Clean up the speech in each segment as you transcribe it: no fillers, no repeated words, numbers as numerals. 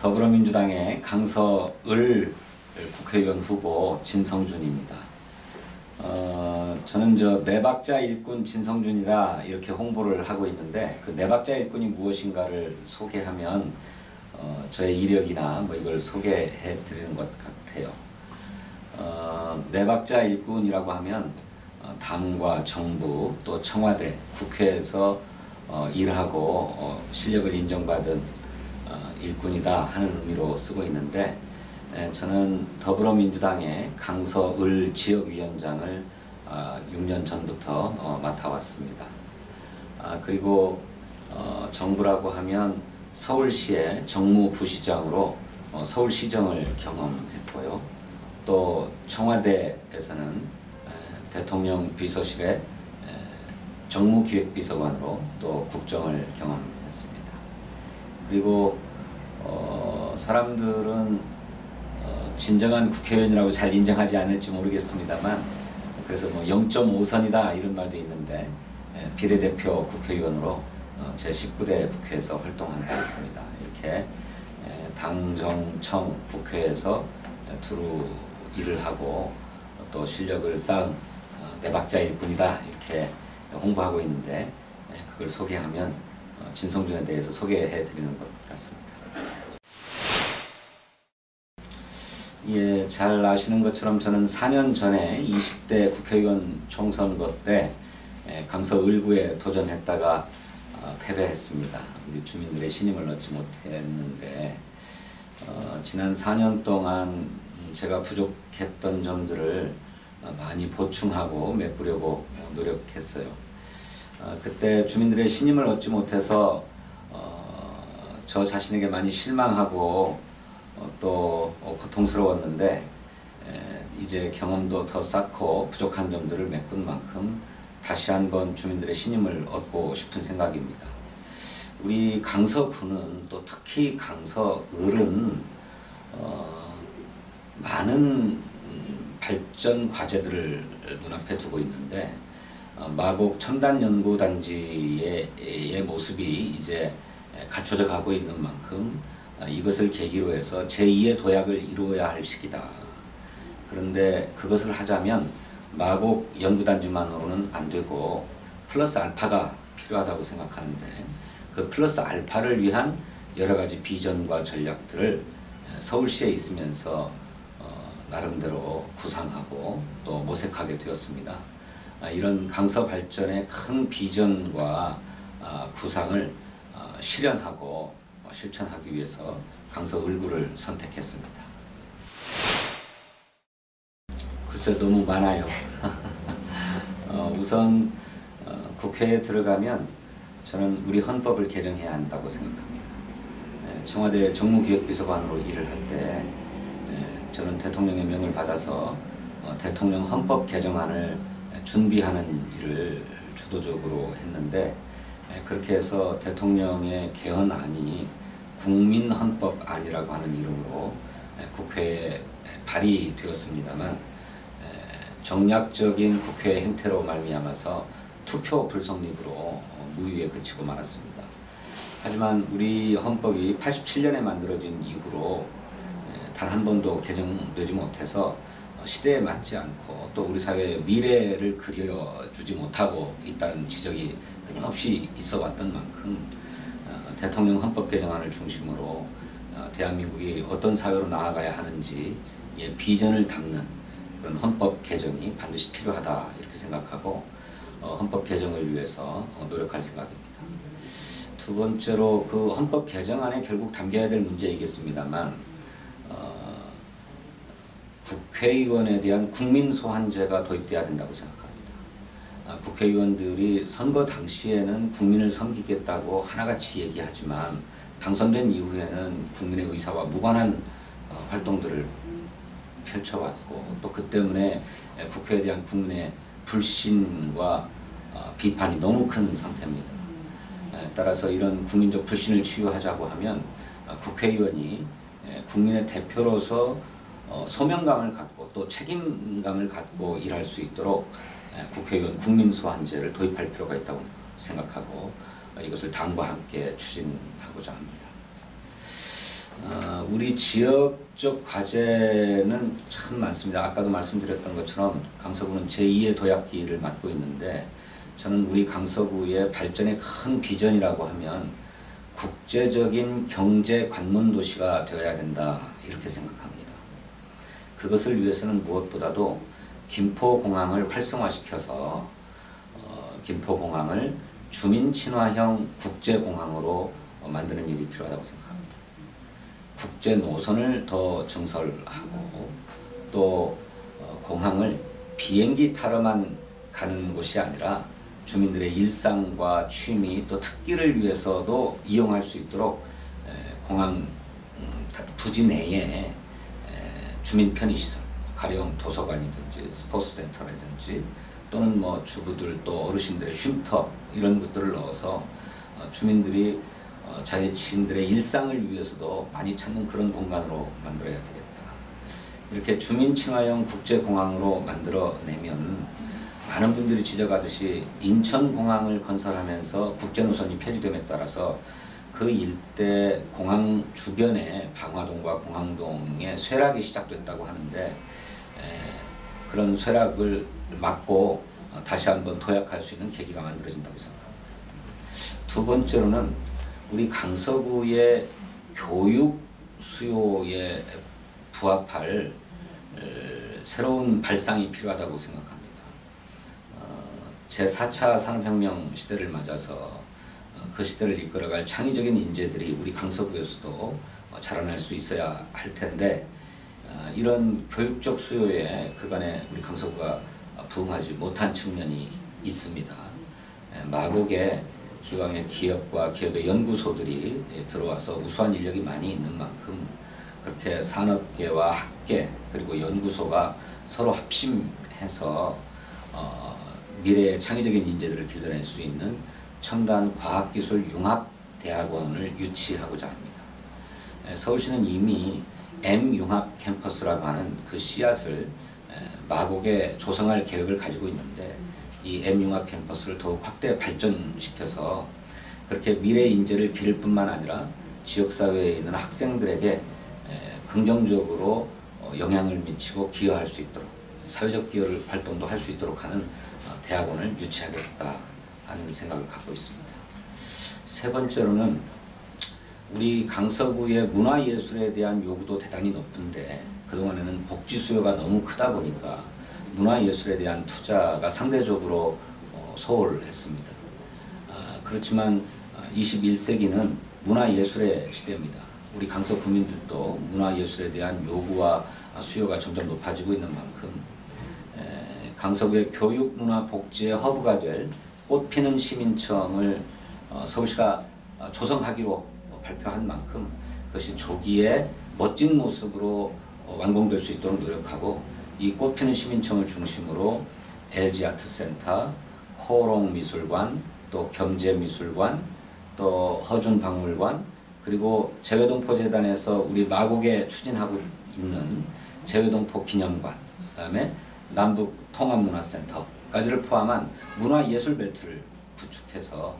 더불어민주당의 강서을 국회의원 후보 진성준입니다. 저는 내박자 일꾼 진성준이다 이렇게 홍보를 하고 있는데, 그 내박자 일꾼이 무엇인가를 소개하면 저의 이력이나 이걸 소개해 드리는 것 같아요. 내박자 일꾼이라고 하면 당과 정부 또 청와대, 국회에서 일하고 실력을 인정받은 일꾼이다 하는 의미로 쓰고 있는데, 저는 더불어민주당의 강서을 지역위원장을 6년 전부터 맡아왔습니다. 그리고 정부라고 하면 서울시의 정무부시장으로 서울시정을 경험했고요. 또 청와대에서는 대통령 비서실의 정무기획비서관으로 또 국정을 경험했습니다. 그리고 사람들은 진정한 국회의원이라고 잘 인정하지 않을지 모르겠습니다만, 그래서 0.5선이다 이런 말도 있는데, 비례대표 국회의원으로 제19대 국회에서 활동한 바 있습니다. 이렇게 당정청 국회에서 두루 일을 하고 또 실력을 쌓은 내박자 일꾼이다 이렇게 홍보하고 있는데, 그걸 소개하면 진성준에 대해서 소개해 드리는 것 같습니다. 예, 잘 아시는 것처럼 저는 4년 전에 20대 국회의원 총선거 때 강서을구에 도전했다가 패배했습니다. 우리 주민들의 신임을 얻지 못했는데, 지난 4년 동안 제가 부족했던 점들을 많이 보충하고 메꾸려고 노력했어요. 그때 주민들의 신임을 얻지 못해서 저 자신에게 많이 실망하고 또 고통스러웠는데, 이제 경험도 더 쌓고 부족한 점들을 메꾼 만큼 다시 한번 주민들의 신임을 얻고 싶은 생각입니다. 우리 강서구는 또 특히 강서을은 많은 발전 과제들을 눈앞에 두고 있는데, 마곡 첨단연구단지의 모습이 이제 갖춰져 가고 있는 만큼 이것을 계기로 해서 제2의 도약을 이루어야 할 시기다. 그런데 그것을 하자면 마곡 연구단지만으로는 안 되고 플러스 알파가 필요하다고 생각하는데, 그 플러스 알파를 위한 여러 가지 비전과 전략들을 서울시에 있으면서 나름대로 구상하고 또 모색하게 되었습니다. 이런 강서 발전의 큰 비전과 구상을 실현하고 실천하기 위해서 강서을구를 선택했습니다. 글쎄 너무 많아요. 우선 국회에 들어가면 저는 우리 헌법을 개정해야 한다고 생각합니다. 청와대 정무기획비서관으로 일을 할 때 저는 대통령의 명을 받아서 대통령 헌법 개정안을 준비하는 일을 주도적으로 했는데, 그렇게 해서 대통령의 개헌안이 국민헌법안이라고 하는 이름으로 국회에 발의되었습니다만, 정략적인 국회 행태로 말미암아서 투표 불성립으로 무효에 그치고 말았습니다. 하지만 우리 헌법이 87년에 만들어진 이후로 단 한 번도 개정되지 못해서 시대에 맞지 않고 또 우리 사회의 미래를 그려주지 못하고 있다는 지적이 끊임없이 있어 왔던 만큼 대통령 헌법 개정안을 중심으로 대한민국이 어떤 사회로 나아가야 하는지 비전을 담는 그런 헌법 개정이 반드시 필요하다 이렇게 생각하고 헌법 개정을 위해서 노력할 생각입니다. 두 번째로 그 헌법 개정안에 결국 담겨야 될 문제이겠습니다만, 국회의원에 대한 국민 소환제가 도입돼야 된다고 생각합니다. 국회의원들이 선거 당시에는 국민을 섬기겠다고 하나같이 얘기하지만 당선된 이후에는 국민의 의사와 무관한 활동들을 펼쳐왔고, 또 그 때문에 국회에 대한 국민의 불신과 비판이 너무 큰 상태입니다. 따라서 이런 국민적 불신을 치유하자고 하면 국회의원이 국민의 대표로서 소명감을 갖고 또 책임감을 갖고 일할 수 있도록 국회의원 국민소환제를 도입할 필요가 있다고 생각하고 이것을 당과 함께 추진하고자 합니다. 우리 지역적 과제는 참 많습니다. 아까도 말씀드렸던 것처럼 강서구는 제2의 도약기를 맡고 있는데 저는 우리 강서구의 발전의 큰 비전이라고 하면 국제적인 경제 관문 도시가 되어야 된다 이렇게 생각합니다. 그것을 위해서는 무엇보다도 김포공항을 활성화시켜서 김포공항을 주민 친화형 국제공항으로 만드는 일이 필요하다고 생각합니다. 국제 노선을 더 증설하고 또 공항을 비행기 타러만 가는 곳이 아니라 주민들의 일상과 취미 또 특기를 위해서도 이용할 수 있도록 공항 부지 내에 주민 편의시설, 가령 도서관이든지 스포츠센터라든지 또는 뭐 주부들 또 어르신들의 쉼터 이런 것들을 넣어서 주민들이 자기 지인들의 일상을 위해서도 많이 찾는 그런 공간으로 만들어야 되겠다. 이렇게 주민 친화형 국제공항으로 만들어내면 많은 분들이 지적하듯이 인천공항을 건설하면서 국제노선이 폐지됨에 따라서 그 일대 공항 주변에 방화동과 공항동에 쇠락이 시작됐다고 하는데 그런 쇠락을 막고 다시 한번 도약할 수 있는 계기가 만들어진다고 생각합니다. 두 번째로는 우리 강서구의 교육 수요에 부합할 새로운 발상이 필요하다고 생각합니다. 제4차 산업혁명 시대를 맞아서 그 시대를 이끌어갈 창의적인 인재들이 우리 강서구에서도 자라날 수 있어야 할 텐데 이런 교육적 수요에 그간에 우리 강서구가 부응하지 못한 측면이 있습니다. 마곡에 기왕의 기업과 기업의 연구소들이 들어와서 우수한 인력이 많이 있는 만큼 그렇게 산업계와 학계 그리고 연구소가 서로 합심해서 미래의 창의적인 인재들을 길러낼 수 있는 첨단 과학기술 융합대학원을 유치하고자 합니다. 서울시는 이미 M융합 캠퍼스라고 하는 그 씨앗을 마곡에 조성할 계획을 가지고 있는데 이 M융합 캠퍼스를 더욱 확대 발전시켜서 그렇게 미래 인재를 기를 뿐만 아니라 지역사회에 있는 학생들에게 긍정적으로 영향을 미치고 기여할 수 있도록 사회적 기여 활동도 할 수 있도록 하는 대학원을 유치하겠다 하는 생각을 갖고 있습니다. 세 번째로는 우리 강서구의 문화예술에 대한 요구도 대단히 높은데 그동안에는 복지 수요가 너무 크다 보니까 문화예술에 대한 투자가 상대적으로 소홀했습니다. 그렇지만 21세기는 문화예술의 시대입니다. 우리 강서 구민들도 문화예술에 대한 요구와 수요가 점점 높아지고 있는 만큼 강서구의 교육, 문화, 복지의 허브가 될 꽃피는 시민청을 서울시가 조성하기로 발표한 만큼 그것이 조기에 멋진 모습으로 완공될 수 있도록 노력하고 이 꽃피는 시민청을 중심으로 LG아트센터, 코롱미술관, 또 겸재미술관, 또 허준박물관 그리고 재외동포재단에서 우리 마곡에 추진하고 있는 재외동포 기념관 그 다음에 남북통합문화센터까지를 포함한 문화예술 벨트를 구축해서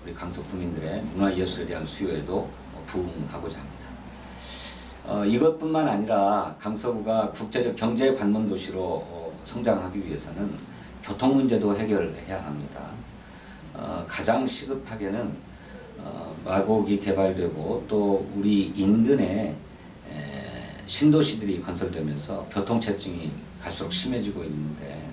우리 강서 구민들의 문화예술에 대한 수요에도 부응하고자 합니다. 이것뿐만 아니라 강서구가 국제적 경제 관문 도시로 성장하기 위해서는 교통 문제도 해결해야 합니다. 가장 시급하게는 마곡이 개발되고 또 우리 인근에 신도시들이 건설되면서 교통체증이 갈수록 심해지고 있는데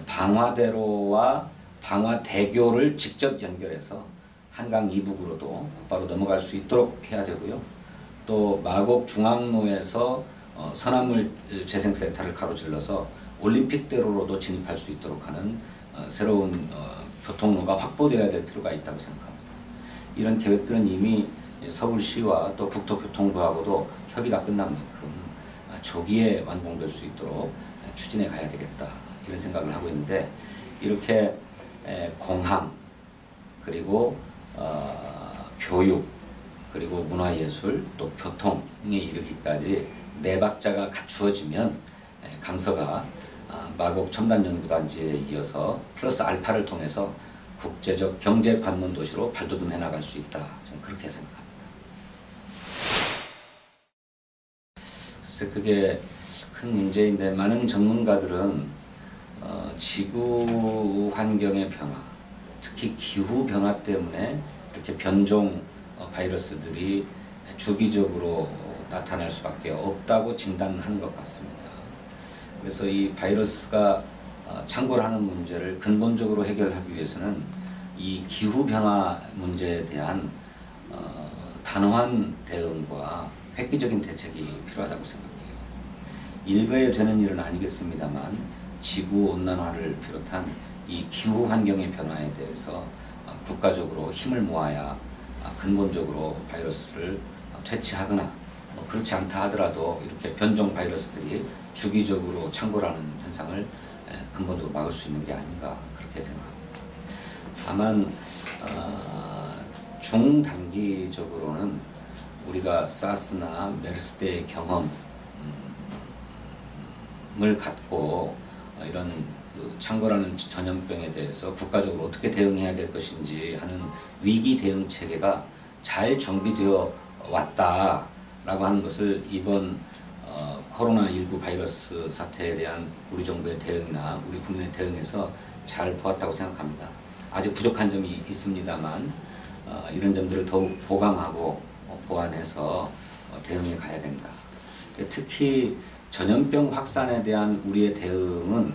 방화대로와 방화대교를 직접 연결해서 한강 이북으로도 곧바로 넘어갈 수 있도록 해야 되고요. 또 마곡 중앙로에서 선화물 재생센터를 가로질러서 올림픽대로로도 진입할 수 있도록 하는 새로운 교통로가 확보되어야 될 필요가 있다고 생각합니다. 이런 계획들은 이미 서울시와 또 국토교통부하고도 협의가 끝난 만큼 조기에 완공될 수 있도록 추진해 가야 되겠다 이런 생각을 하고 있는데 이렇게 공항 그리고 교육 그리고 문화예술 또 교통에 이르기까지 네 박자가 갖추어지면 강서가 마곡 첨단연구단지에 이어서 플러스 알파를 통해서 국제적 경제 관문 도시로 발돋움해 나갈 수 있다. 저는 그렇게 생각합니다. 그래서 그게 큰 문제인데 많은 전문가들은 지구 환경의 변화, 특히 기후 변화 때문에 이렇게 변종 바이러스들이 주기적으로 나타날 수밖에 없다고 진단하는 것 같습니다. 그래서 이 바이러스가 창궐하는 문제를 근본적으로 해결하기 위해서는 이 기후 변화 문제에 대한 단호한 대응과 획기적인 대책이 필요하다고 생각해요. 일거에 되는 일은 아니겠습니다만 지구 온난화를 비롯한 이 기후 환경의 변화에 대해서 국가적으로 힘을 모아야 근본적으로 바이러스를 퇴치하거나 그렇지 않다 하더라도 이렇게 변종 바이러스들이 주기적으로 창궐하는 현상을 근본적으로 막을 수 있는 게 아닌가 그렇게 생각합니다. 다만 중단기적으로는 우리가 사스나 메르스 때의 경험을 갖고 이런 창궐하는 전염병에 대해서 국가적으로 어떻게 대응해야 될 것인지 하는 위기 대응 체계가 잘 정비되어 왔다라고 하는 것을 이번 코로나19 바이러스 사태에 대한 우리 정부의 대응이나 우리 국민의 대응에서 잘 보았다고 생각합니다. 아직 부족한 점이 있습니다만 이런 점들을 더욱 보강하고 보완해서 대응해 가야 된다. 특히 전염병 확산에 대한 우리의 대응은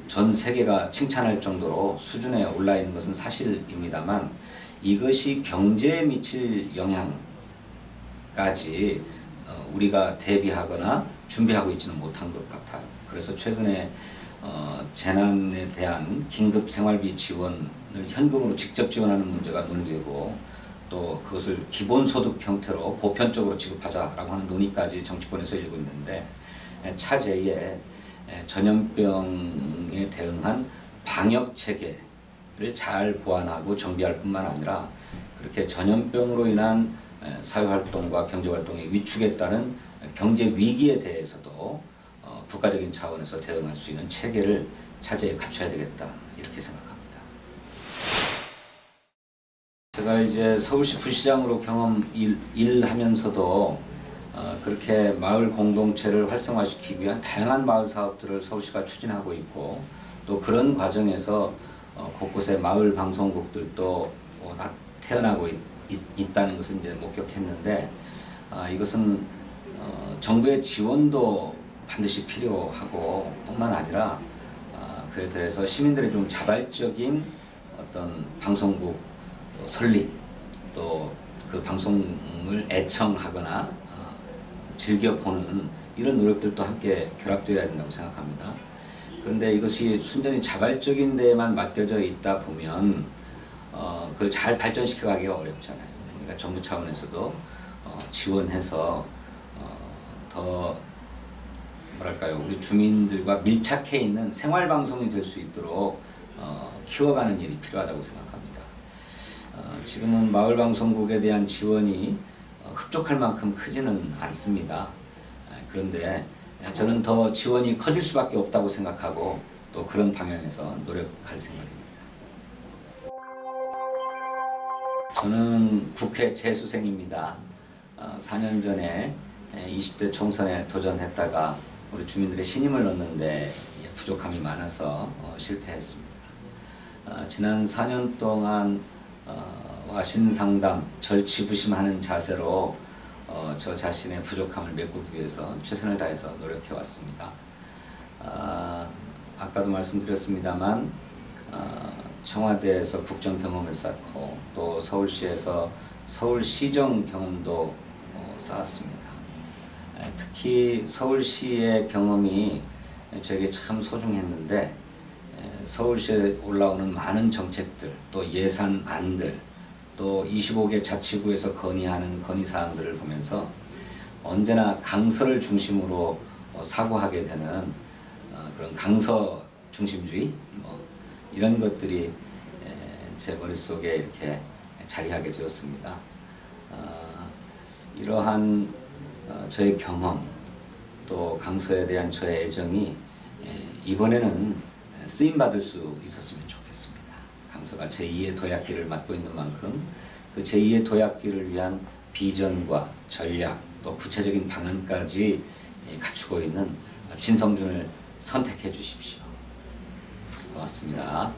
전 세계가 칭찬할 정도로 수준에 올라 있는 것은 사실입니다만 이것이 경제에 미칠 영향까지 우리가 대비하거나 준비하고 있지는 못한 것 같아요. 그래서 최근에 재난에 대한 긴급 생활비 지원을 현금으로 직접 지원하는 문제가 논의되고 또 그것을 기본소득 형태로 보편적으로 지급하자라고 하는 논의까지 정치권에서 일고 있는데 차제에 전염병에 대응한 방역 체계를 잘 보완하고 정비할 뿐만 아니라 그렇게 전염병으로 인한 사회활동과 경제활동의 위축에 따른 경제 위기에 대해서도 국가적인 차원에서 대응할 수 있는 체계를 차제에 갖춰야 되겠다 이렇게 생각합니다. 제가 이제 서울시 부시장으로 일하면서도 그렇게 마을 공동체를 활성화시키기 위한 다양한 마을 사업들을 서울시가 추진하고 있고 또 그런 과정에서 곳곳에 마을 방송국들도 태어나고 있다는 것을 이제 목격했는데 이것은 정부의 지원도 반드시 필요하고 뿐만 아니라 그에 대해서 시민들의 좀 자발적인 어떤 방송국 설립 또 그 방송을 애청하거나 즐겨보는 이런 노력들도 함께 결합되어야 된다고 생각합니다. 그런데 이것이 순전히 자발적인 데에만 맡겨져 있다 보면 그걸 잘 발전시켜 가기가 어렵잖아요. 그러니까 정부 차원에서도 지원해서 더 뭐랄까요, 우리 주민들과 밀착해 있는 생활방송이 될 수 있도록 키워가는 일이 필요하다고 생각합니다. 지금은 마을방송국에 대한 지원이 흡족할 만큼 크지는 않습니다. 그런데 저는 더 지원이 커질 수밖에 없다고 생각하고 또 그런 방향에서 노력할 생각입니다. 저는 국회 재수생입니다. 4년 전에 20대 총선에 도전했다가 우리 주민들의 신임을 얻는데 부족함이 많아서 실패했습니다. 지난 4년 동안 와신상담, 절치부심하는 자세로 저 자신의 부족함을 메꾸기 위해서 최선을 다해서 노력해 왔습니다. 아까도 말씀드렸습니다만 청와대에서 국정 경험을 쌓고 또 서울시에서 서울시정 경험도 쌓았습니다. 특히 서울시의 경험이 저에게 참 소중했는데 서울시에 올라오는 많은 정책들 또 예산안들 또 25개 자치구에서 건의하는 건의사항들을 보면서 언제나 강서를 중심으로 사고하게 되는 그런 강서 중심주의 이런 것들이 제 머릿속에 이렇게 자리하게 되었습니다. 이러한 저의 경험 또 강서에 대한 저의 애정이 이번에는 쓰임받을 수 있었으면 좋겠습니다. 강서가 제2의 도약기를 맡고 있는 만큼 그 제2의 도약기를 위한 비전과 전략 또 구체적인 방안까지 갖추고 있는 진성준을 선택해 주십시오. 고맙습니다.